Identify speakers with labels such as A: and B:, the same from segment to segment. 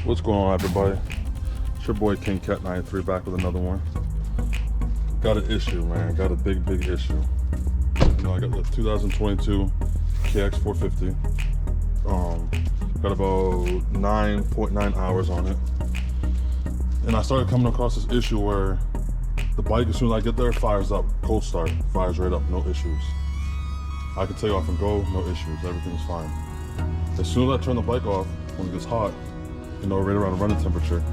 A: What's going on, everybody? It's your boy King Cat 93 back with another one. Got an issue, man. Got a big issue. You know, I got the 2022 KX450. Got about 9.9 hours on it, and I started coming across this issue where the bike, as soon as I get there, fires up, cold start, fires right up, no issues. I can take off and go, no issues, everything's fine. As soon as I turn the bike off, when it gets hot, you know, right around running temperature,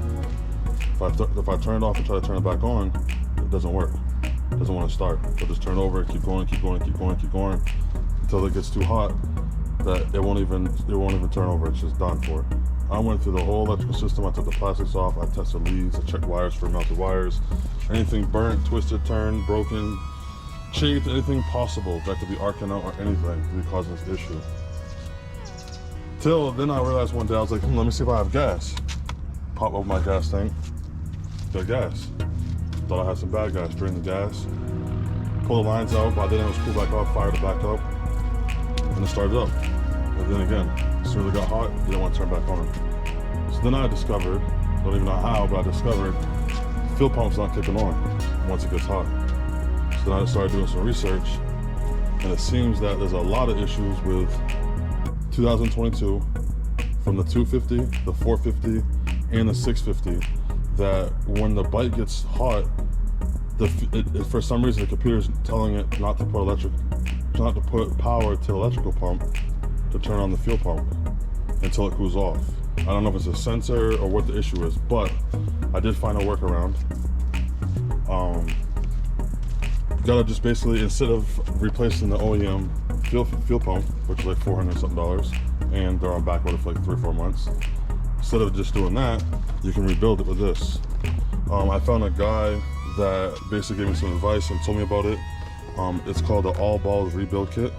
A: if I turn it off and try to turn it back on, it doesn't work. It doesn't want to start. So just turn over, keep going until it gets too hot that it won't even turn over. It's just done for. I went through the whole electrical system. I took the plastics off. I tested leads. I checked wires for melted wires. Anything burnt, twisted, turned, broken, chipped, anything possible that could be arcing out or anything could be causing this issue. Till then I realized one day, I was like, let me see if I have gas. Pop open my gas tank, got gas. Thought I had some bad gas, drain the gas, pull the lines out, by then it was cooled back off, fired it back up, and it started up. And then again, as soon as it got hot, it didn't want to turn back on. So then I discovered, don't even know how, but I discovered the fuel pump's not kicking on once it gets hot. So then I started doing some research, and it seems that there's a lot of issues with 2022 from the 250, the 450, and the 650, that when the bike gets hot, for some reason the computer's telling it not to put power to the electrical pump to turn on the fuel pump until it cools off. I don't know if it's a sensor or what the issue is, but I did find a workaround. You gotta just basically, instead of replacing the OEM fuel pump, which is like $400 something, and they're on back order for like 3 or 4 months, instead of just doing that, you can rebuild it with this. I found a guy that basically gave me some advice and told me about it. It's called the All Balls Rebuild Kit.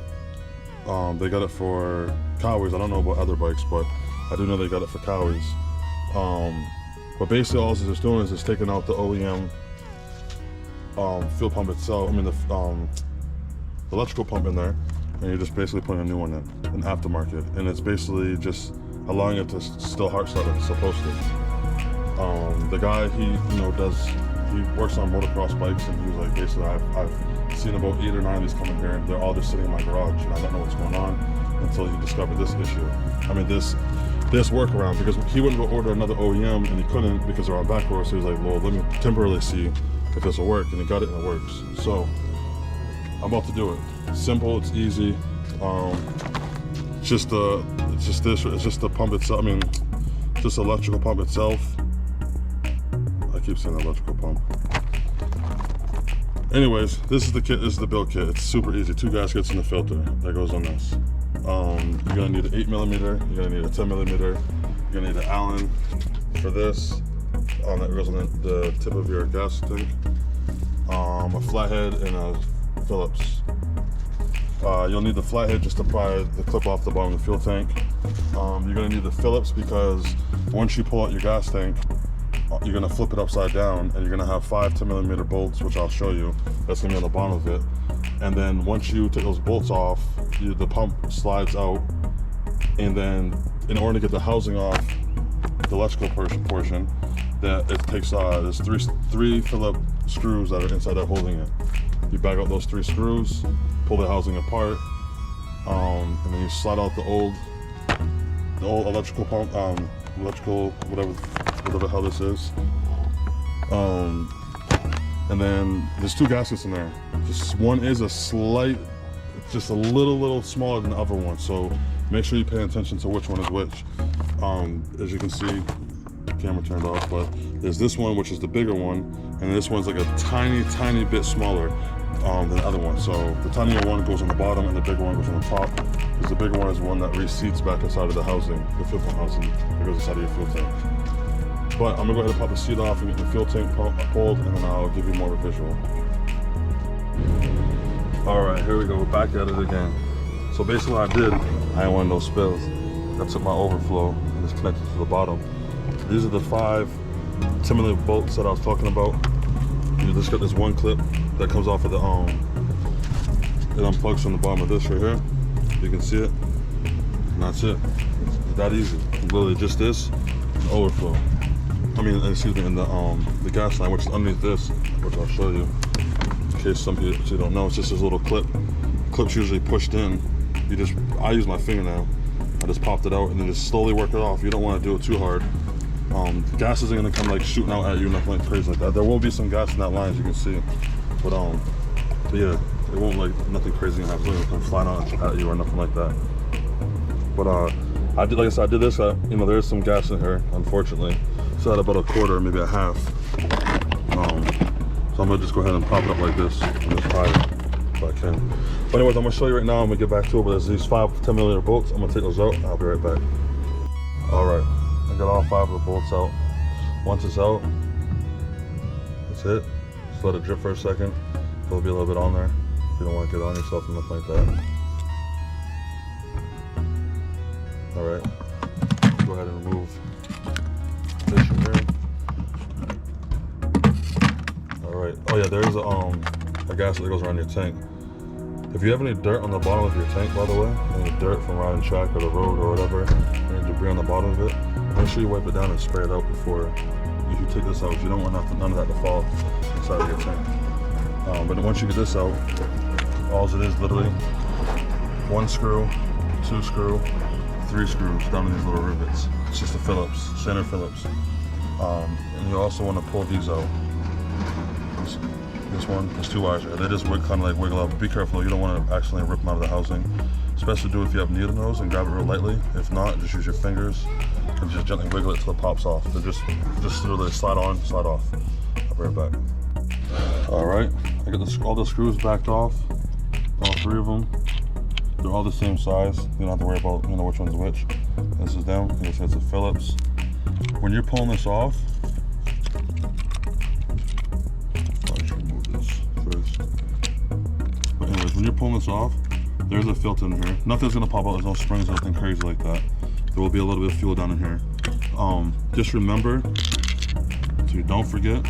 A: They got it for Cowies. I don't know about other bikes, but I do know they got it for Cowies. But basically all it's doing is just taking out the OEM fuel pump itself, the electrical pump in there, and you're just basically putting a new one in, an aftermarket, and it's basically just allowing it to still hard start like it's supposed to. The guy, he works on motocross bikes, and he was like, basically, I've seen about 8 or 9 of these coming here, and they're all just sitting in my garage, and I don't know what's going on until he discovered this issue. This workaround, because he wouldn't go order another OEM, and he couldn't because they're on back order, so he was like, well, let me temporarily see if this will work, and he got it and it works. So I'm about to do it. It's simple, it's easy. It's just the pump itself. Just the electrical pump itself. I keep saying electrical pump. Anyways, this is the kit. This is the build kit. It's super easy. 2 gaskets and a filter that goes on this. You're gonna need an 8mm. You're gonna need a 10mm. You're gonna need an Allen for this. That goes on the tip of your gas tank. A flathead and a Phillips. You'll need the flathead just to pry the clip off the bottom of the fuel tank. You're gonna need the Phillips because once you pull out your gas tank, you're gonna flip it upside down, and you're gonna have 5 10mm bolts, which I'll show you. That's gonna be on the bottom of it. And then once you take those bolts off, the pump slides out, and then in order to get the housing off, the electrical portion, that it takes there's three Phillips screws that are inside there holding it. You back out those 3 screws, pull the housing apart, and then you slide out the old electrical pump, whatever the hell this is. And then there's 2 gaskets in there. Just one is just a little smaller than the other one. So make sure you pay attention to which one is which. As you can see, the camera turned off, but there's this one, which is the bigger one, and this one's like a tiny bit smaller than the other one. So the tinier one goes on the bottom, and the bigger one goes on the top, because the bigger one is the one that reseats back inside of the housing, the fuel pump housing that goes inside of your fuel tank. But I'm gonna go ahead and pop the seat off and get the fuel tank pulled, and then I'll give you more of a visual. All right, here we go, we're back at it again. So basically what I did, I didn't want no spills. I took my overflow and just connected to the bottom. These are the 5 10mm bolts that I was talking about. You just got this one clip that comes off of the it unplugs from the bottom of this right here. You can see it, and that's it. It's that easy. Literally just this. overflow. I mean, excuse me, in the gas line, which is underneath this, which I'll show you. In case some people don't know, it's just this little clip. Clip's usually pushed in. I use my finger now. I just popped it out and then just slowly work it off. You don't want to do it too hard. Gas isn't gonna come like shooting out at you, nothing like crazy like that. There will be some gas in that line, as you can see, but yeah, it won't like nothing crazy gonna happen. It's not gonna come flying out at you or nothing like that. But I did, like I said, I did this. You know, there's some gas in here, unfortunately. So at about a quarter, maybe a half. So I'm gonna just go ahead and pop it up like this and just try it if I can. But anyways, I'm gonna show you right now. I'm gonna get back to it. But there's these 5 10mm bolts. I'm gonna take those out. I'll be right back. All right. I got all 5 of the bolts out. Once it's out, that's it. Just let it drip for a second. There'll be a little bit on there. You don't want to get on yourself and nothing like that. All right. Go ahead and remove this from here. All right. Oh yeah, there's a gasket that goes around your tank. If you have any dirt on the bottom of your tank, by the way, any dirt from riding track or the road or whatever, any debris on the bottom of it, make sure you wipe it down and spray it out before you take this out. You don't want none of that to fall inside of your tank. But once you get this out, all it is literally 1 screw, 2 screw, 3 screws down in these little rivets. It's just a Phillips, center Phillips. And you also want to pull these out. This one, there's 2 wires here. They just kind of like wiggle out. Be careful, you don't want to accidentally rip them out of the housing. Especially do if you have needle nose and grab it real lightly. If not, just use your fingers and just gently wiggle it till it pops off. They just literally slide on, slide off. I'll be right back. All right, I got all the screws backed off, all 3 of them. They're all the same size. You don't have to worry about which one's which. This is down. This has a Phillips. When you're pulling this off, but anyways, when you're pulling this off, there's a filter in here. Nothing's gonna pop out. There's no springs, nothing crazy like that. There will be a little bit of fuel down in here. Just remember to don't forget,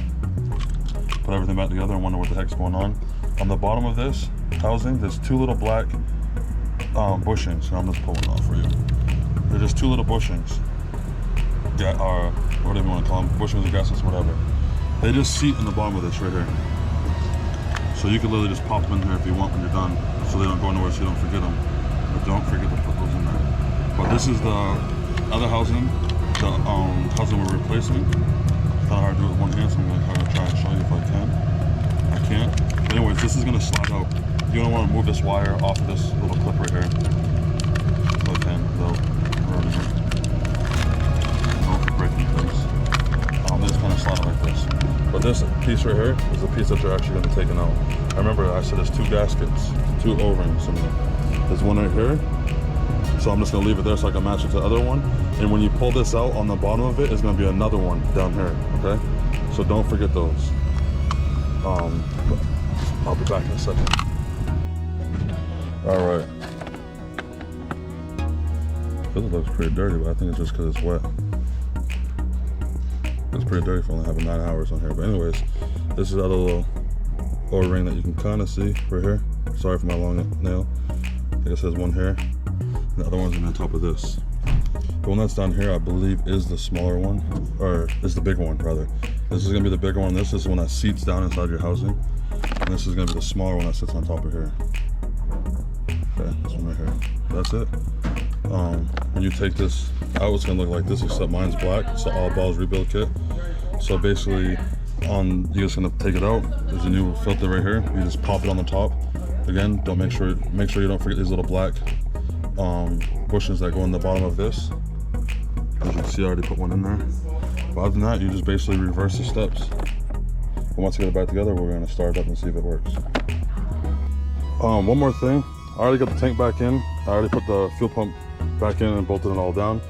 A: put everything back together and wonder what the heck's going on. On the bottom of this housing, there's 2 little black bushings. And I'm just pulling off for you. They're just 2 little bushings. Or whatever you want to call them, bushings or gaskets, whatever. They just seat in the bottom of this right here. So you can literally just pop them in here if you want when you're done, so they don't go nowhere, so you don't forget them. But don't forget to put those in there. But this is the other housing, the housing we're replacing. It's kind of hard to do it with one hand, so I'm going to try and show you if I can. I can't. But anyways, this is going to slide out. You're going to want to move this wire off of this little clip right here. So I can, without ruining it. Don't break any things. They just kind of slide it like this. But this piece right here is the piece that you're actually going to be taking out. I remember I said there's 2 gaskets, 2 O-rings in there. There's one right here. So I'm just going to leave it there so I can match it to the other one. And when you pull this out, on the bottom of it is going to be another one down here, okay? So don't forget those. I'll be back in a second. All right. This looks pretty dirty, but I think it's just because it's wet. It's pretty dirty for only having 9 hours on here. But anyways, this is the other little O-ring that you can kind of see right here. Sorry for my long nail. I think it says one here. And the other one's on top of this. The one that's down here, I believe, is the smaller one, or is the big one rather. This is gonna be the bigger one. This is the one that seats down inside your housing, and this is gonna be the smaller one that sits on top of here. Okay, this one right here. That's it. When you take this out, it's gonna look like this, except mine's black. It's the all balls rebuild kit. So basically, you're just gonna take it out. There's a new filter right here. You just pop it on the top. Again, make sure you don't forget these little black bushings that go in the bottom of this. As you can see, I already put one in there. But other than that, you just basically reverse the steps. And once you get it back together, we're gonna start it up and see if it works. One more thing. I already got the tank back in. I already put the fuel pump back in and bolted it all down.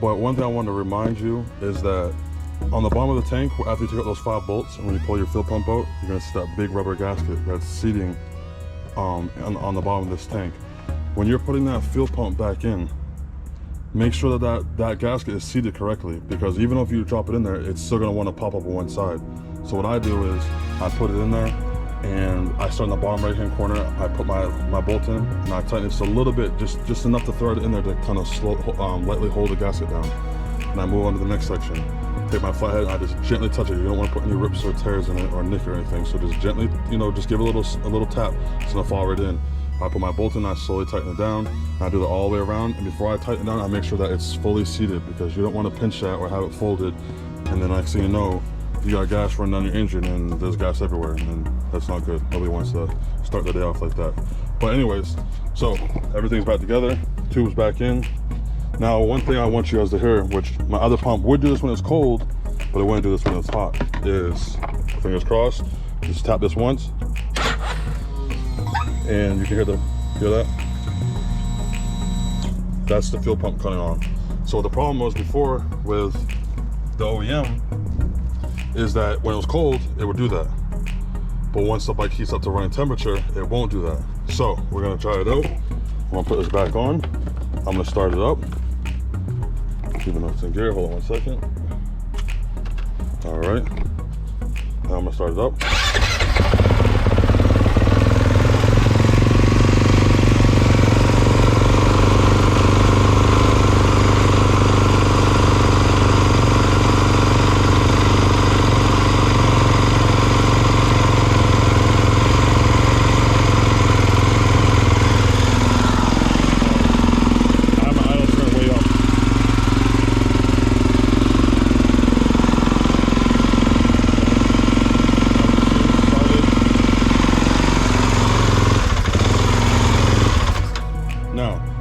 A: But one thing I wanted to remind you is that on the bottom of the tank, after you take out those 5 bolts and when you pull your fuel pump out, you're gonna see that big rubber gasket that's seating on the bottom of this tank. When you're putting that fuel pump back in, make sure that gasket is seated correctly, because even if you drop it in there, it's still gonna wanna pop up on one side. So what I do is I put it in there and I start in the bottom right hand corner. I put my bolt in and I tighten it just a little bit, just enough to throw it in there to kind of lightly hold the gasket down. and I move on to the next section. Take my flathead and I just gently touch it. You don't want to put any rips or tears in it or nick or anything. So just gently, you know, just give it a little tap. It's gonna fall right in. I put my bolt in, I slowly tighten it down, and I do it all the way around. And before I tighten it down, I make sure that it's fully seated, because you don't want to pinch that or have it folded. And then next thing you know, you got gas running down your engine and there's gas everywhere, and that's not good. Nobody wants to start the day off like that. But anyways, so everything's back together, tube's back in. Now, one thing I want you guys to hear, which my other pump would do this when it's cold, but it wouldn't do this when it's hot, is, fingers crossed, just tap this once, and you can hear that? That's the fuel pump coming on. So the problem was before with the OEM is that when it was cold, it would do that. But once the bike heats up to running temperature, it won't do that. So we're gonna try it out. I'm gonna put this back on. I'm gonna start it up. Even though it's in gear, hold on one second. All right, now I'm gonna start it up.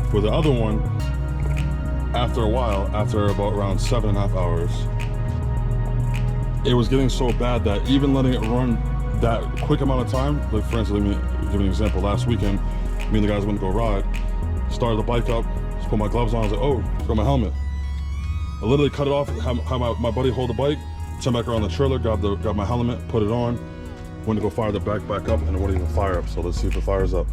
A: For the other one, after a while, after about around 7.5 hours, it was getting so bad that even letting it run that quick amount of time, like for instance, let me give you an example. Last weekend, me and the guys went to go ride, started the bike up, just put my gloves on, I was like, oh, got my helmet. I literally cut it off, have my buddy hold the bike, turn back around the trailer, got my helmet, put it on, went to go fire the back up, and it wouldn't even fire up. So let's see if it fires up.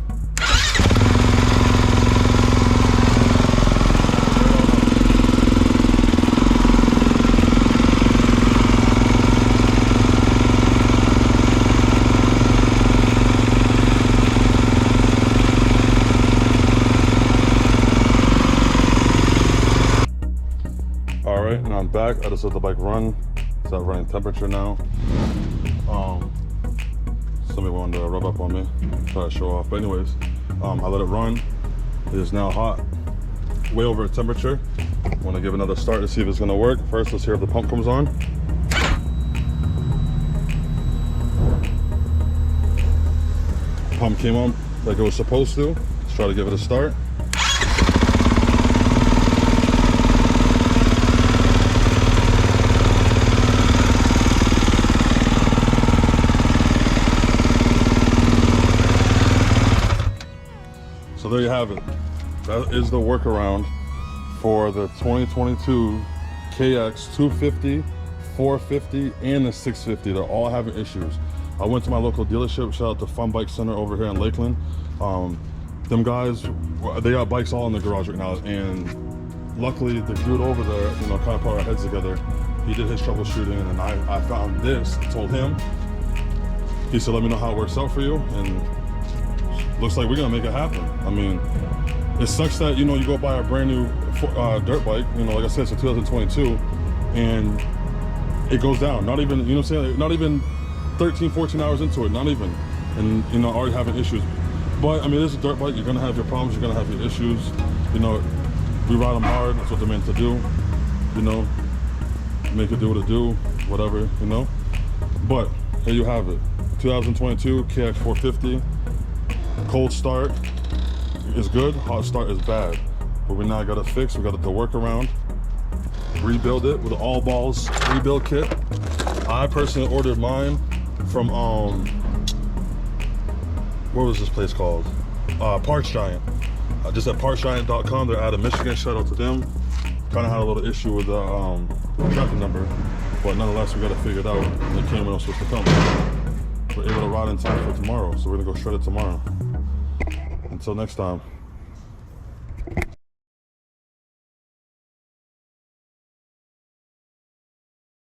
A: All right, and I'm back. I just let the bike run. It's at running temperature now. Somebody wanted to rub up on me, try to show off. But anyways, I let it run. It is now hot, way over temperature. I want to give another start to see if it's going to work. First, let's hear if the pump comes on. Pump came on like it was supposed to. Let's try to give it a start. So there you have it. That is the workaround for the 2022 KX450, 450, and the 650. They're all having issues. I went to my local dealership, shout out to Fun Bike Center over here in Lakeland. Them guys, they got bikes all in the garage right now, and luckily the dude over there, you know, kind of put our heads together. He did his troubleshooting, and then I found this, told him. He said, let me know how it works out for you, and looks like we're gonna make it happen. I mean, it sucks that, you know, you go buy a brand new dirt bike, you know, like I said, it's a 2022, and it goes down. Not even, you know what I'm saying? Not even 13, 14 hours into it, not even. And, you know, already having issues. But, I mean, this is a dirt bike. You're gonna have your problems, you're gonna have your issues. You know, we ride them hard, that's what they're meant to do. You know, make it do what it do, whatever, you know? But, here you have it. 2022 KX450. Cold start is good, hot start is bad. But we now got to fix, we got to work around, rebuild it with an all balls rebuild kit. I personally ordered mine from, what was this place called? Parts Giant. Just at partsgiant.com, they're out of Michigan, shout out to them. Kind of had a little issue with the tracking number, but nonetheless, we got to figure it out. It came when it was supposed to come. We're able to ride in time for tomorrow, so we're gonna go shred it tomorrow. Until next time.